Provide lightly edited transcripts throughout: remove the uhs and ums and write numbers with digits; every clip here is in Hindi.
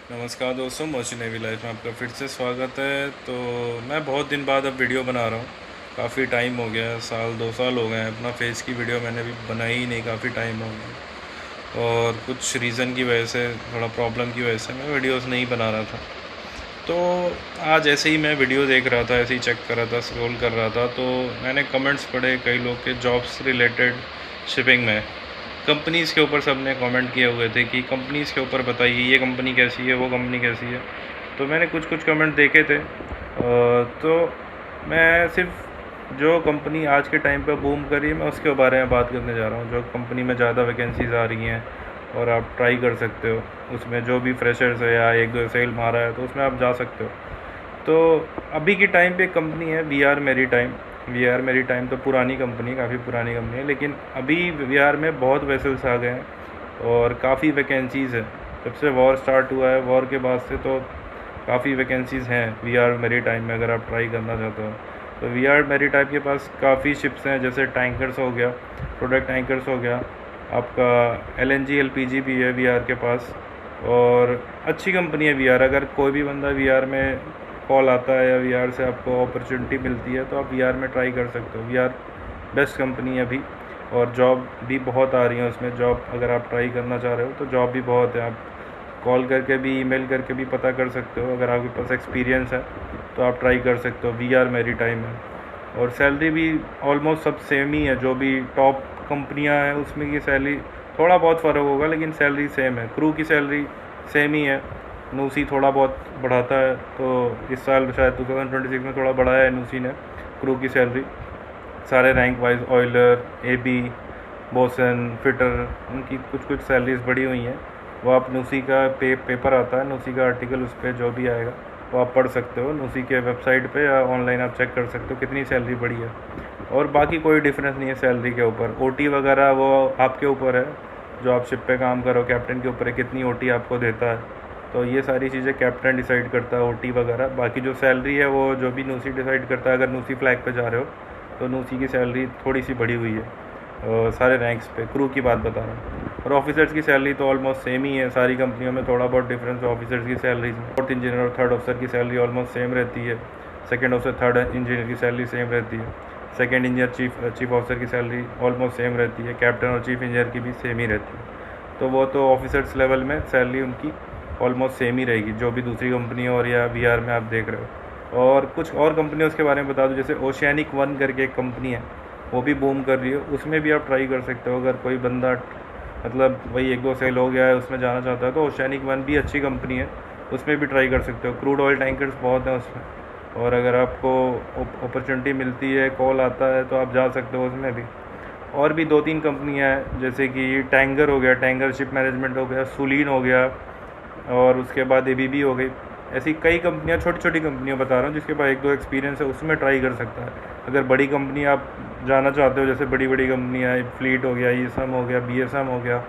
नमस्कार दोस्तों, मोची नेवी लाइफ में आपका फिर से स्वागत है। तो मैं बहुत दिन बाद अब वीडियो बना रहा हूँ। काफ़ी टाइम हो गया, साल 2 साल हो गए हैं अपना फेस की वीडियो मैंने भी बनाई ही नहीं, काफ़ी टाइम हो गया। और कुछ रीज़न की वजह से, थोड़ा प्रॉब्लम की वजह से मैं वीडियोस नहीं बना रहा था। तो आज ऐसे ही मैं वीडियो देख रहा था, ऐसे ही चेक कर रहा था, स्क्रॉल कर रहा था, तो मैंने कमेंट्स पढ़े कई लोग के जॉब्स रिलेटेड शिपिंग में। कंपनीज़ के ऊपर सब ने कमेंट किए हुए थे कि कंपनीज़ के ऊपर बताइए, ये कंपनी कैसी है, वो कंपनी कैसी है। तो मैंने कुछ कुछ कमेंट देखे थे। तो मैं सिर्फ जो कंपनी आज के टाइम पे बूम कर रही है मैं उसके बारे में बात करने जा रहा हूँ। जो कंपनी में ज़्यादा वैकेंसीज़ आ रही हैं और आप ट्राई कर सकते हो उसमें, जो भी फ्रेशर्स है या एक दो सेल मारा है तो उसमें आप जा सकते हो। तो अभी के टाइम पे कंपनी है वी आर मेरी टाइम। वी आर मेरी टाइम तो पुरानी कंपनी, काफ़ी पुरानी कंपनी है, लेकिन अभी वी आर में बहुत वेसल्स आ गए हैं और काफ़ी वैकेंसीज़ है। जब से वॉर स्टार्ट हुआ है, वॉर के बाद से तो काफ़ी वैकेंसीज़ हैं वी आर मेरी टाइम में, अगर आप ट्राई करना चाहते हो। तो वी आर मेरी टाइम के पास काफ़ी शिप्स हैं, जैसे टैंकर्स हो गया, प्रोडक्ट टैंकर्स हो गया, आपका LNG LPG भी है वी आर के पास। और अच्छी कंपनी है वी आर। अगर कोई भी बंदा वी आर में कॉल आता है या वी आर से आपको अपॉर्चुनिटी मिलती है तो आप वी आर में ट्राई कर सकते हो। वी आर बेस्ट कंपनी है अभी, और जॉब भी बहुत आ रही है उसमें। जॉब अगर आप ट्राई करना चाह रहे हो तो जॉब भी बहुत है। आप कॉल करके भी, ईमेल करके भी पता कर सकते हो। अगर आपके पास एक्सपीरियंस है तो आप ट्राई कर सकते हो, वी आर मेरी टाइम है। और सैलरी भी ऑलमोस्ट सब सेम ही है। जो भी टॉप कंपनियां हैं उसमें की सैलरी थोड़ा बहुत फ़र्क होगा, लेकिन सैलरी सेम है। क्रू की सैलरी सेम ही है। नूसी थोड़ा बहुत बढ़ाता है, तो इस साल शायद 2026 में थोड़ा बढ़ाया है नूसी ने क्रू की सैलरी। सारे rank wise, Euler, AB, boson, fitter, उनकी कुछ कुछ सैलरीज बढ़ी हुई हैं। वो आप नूसी का पेपर आता है, नूसी का आर्टिकल, उस पर जो भी आएगा वो आप पढ़ सकते हो। नूसी के वेबसाइट पे या ऑनलाइन आप चेक कर सकते हो कितनी सैलरी बढ़ी है। और बाकी कोई डिफरेंस नहीं है सैलरी के ऊपर। OT वगैरह वो आपके ऊपर है, जो आप शिप पे काम करो, कैप्टन के ऊपर है कितनी OT आपको देता है। तो ये सारी चीज़ें कैप्टन डिसाइड करता है, OT वगैरह। बाकी जो सैलरी है वो जो भी नूसी डिसाइड करता है। अगर नूसी फ्लैग पे जा रहे हो तो नूसी की सैलरी थोड़ी सी बढ़ी हुई है सारे रैंक्स पे। क्रू की बात बता रहा हूँ। और ऑफिसर्स की सैलरी तो ऑलमोस्ट सेम ही है सारी कंपनियों में। थोड़ा बहुत डिफरेंस है ऑफिसर्स की सैलरीज में। फोर्थ इंजीनियर और थर्ड ऑफिसर की सैलरी ऑलमोस्ट सेम रहती है। सेकंड ऑफिसर, थर्ड इंजीनियर की सैलरी सेम रहती है। सेकंड इंजीनियर, चीफ ऑफिसर की सैलरी ऑलमोस्ट सेम रहती है। कैप्टन और चीफ इंजीनियर की भी सेम ही रहती है। तो वो तो ऑफिसर्स लेवल में सैलरी उनकी ऑलमोस्ट सेम ही रहेगी, जो भी दूसरी कंपनी और या VR में आप देख रहे हो। और कुछ और कंपनियों के बारे में बता दूं, जैसे ओशियानिक वन करके एक कंपनी है, वो भी बूम कर रही है। उसमें भी आप ट्राई कर सकते हो। अगर कोई बंदा मतलब वही एक दो सेल हो गया है उसमें जाना चाहता है तो ओशियानिक वन भी अच्छी कंपनी है, उसमें भी ट्राई कर सकते हो। क्रूड ऑयल टैंकर्स बहुत हैं उसमें, और अगर आपको अपॉर्चुनिटी मिलती है, कॉल आता है, तो आप जा सकते हो उसमें भी। और भी दो तीन कंपनियां हैं, जैसे कि टैंगर हो गया, टैंगर शिप मैनेजमेंट हो गया, सुलीन हो गया, और उसके बाद ABB हो गई। ऐसी कई कंपनियां, छोटी छोटी कंपनियां बता रहा हूँ, जिसके पास एक दो एक्सपीरियंस है उसमें ट्राई कर सकता है। अगर बड़ी कंपनी आप जाना चाहते हो, जैसे बड़ी बड़ी कंपनियां, फ्लीट हो गया, ESM हो गया, BSM हो गया,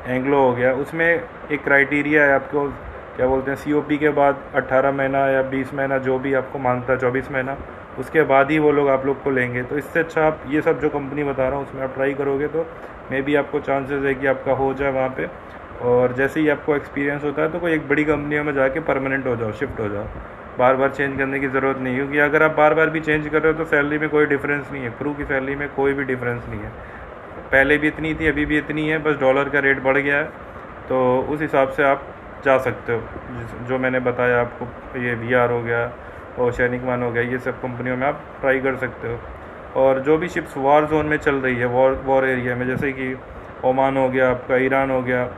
एंग्लो हो गया, उसमें एक क्राइटेरिया है आपको, क्या बोलते हैं, COP के बाद 18 महीना या 20 महीना, जो भी आपको मांगता है, 24 महीना, उसके बाद ही वो लोग आप लोग को लेंगे। तो इससे अच्छा आप ये सब जो कंपनी बता रहा हूँ उसमें आप ट्राई करोगे तो मे बी आपको चांसेस है कि आपका हो जाए वहाँ पे। और जैसे ही आपको एक्सपीरियंस होता है तो कोई एक बड़ी कंपनियों में जाके परमानेंट हो जाओ, शिफ्ट हो जाओ। बार बार चेंज करने की ज़रूरत नहीं है, क्योंकि अगर आप बार बार भी चेंज कर रहे हो तो सैलरी में कोई डिफरेंस नहीं है। क्रू की सैलरी में कोई भी डिफरेंस नहीं है। पहले भी इतनी थी, अभी भी इतनी है, बस डॉलर का रेट बढ़ गया है। तो उस हिसाब से आप जा सकते हो। जो मैंने बताया आपको, ये VR हो गया, ओशियानिक वन हो गया, ये सब कंपनियों में आप ट्राई कर सकते हो। और जो भी शिप्स वॉर जोन में चल रही है, वॉर एरिया में, जैसे कि ओमान हो गया, आपका ईरान हो गया,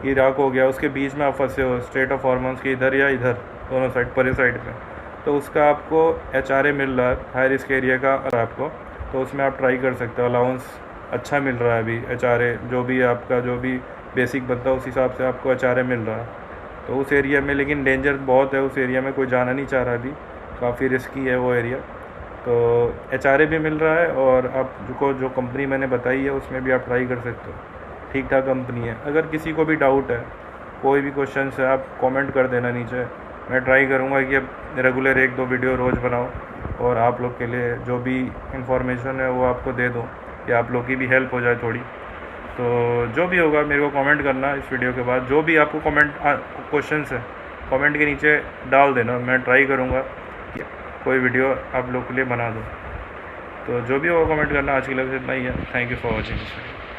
इराक हो गया, उसके बीच में आप फंसे हो, स्ट्रेट ऑफ हॉर्मोन्स के इधर या इधर, दोनों साइड, परे साइड पे, तो उसका आपको HRA मिल रहा है, हाई रिस्क एरिया का आपको। तो उसमें आप ट्राई कर सकते हो। अलाउंस अच्छा मिल रहा है अभी HRA, जो भी आपका जो भी बेसिक बनता है उस हिसाब से आपको HRA मिल रहा है। तो उस एरिया में, लेकिन डेंजर बहुत है उस एरिया में, कोई जाना नहीं चाह रहा अभी, काफ़ी रिस्की है वो एरिया। तो HRA भी मिल रहा है, और आप जो कंपनी मैंने बताई है उसमें भी आप ट्राई कर सकते हो। ठीक ठाक कंपनी है। अगर किसी को भी डाउट है, कोई भी क्वेश्चन है, आप कमेंट कर देना नीचे। मैं ट्राई करूँगा कि अब रेगुलर एक दो वीडियो रोज़ बनाऊँ और आप लोग के लिए जो भी इंफॉर्मेशन है वो आपको दे दूँ, कि आप लोग की भी हेल्प हो जाए थोड़ी। तो जो भी होगा मेरे को कमेंट करना इस वीडियो के बाद। जो भी आपको क्वेश्चंस है कमेंट के नीचे डाल देना, मैं ट्राई करूँगा कि कोई वीडियो आप लोग के लिए बना दूँ। तो जो भी होगा कमेंट करना। आज के लिए इतना ही है। Thank you for watching this video.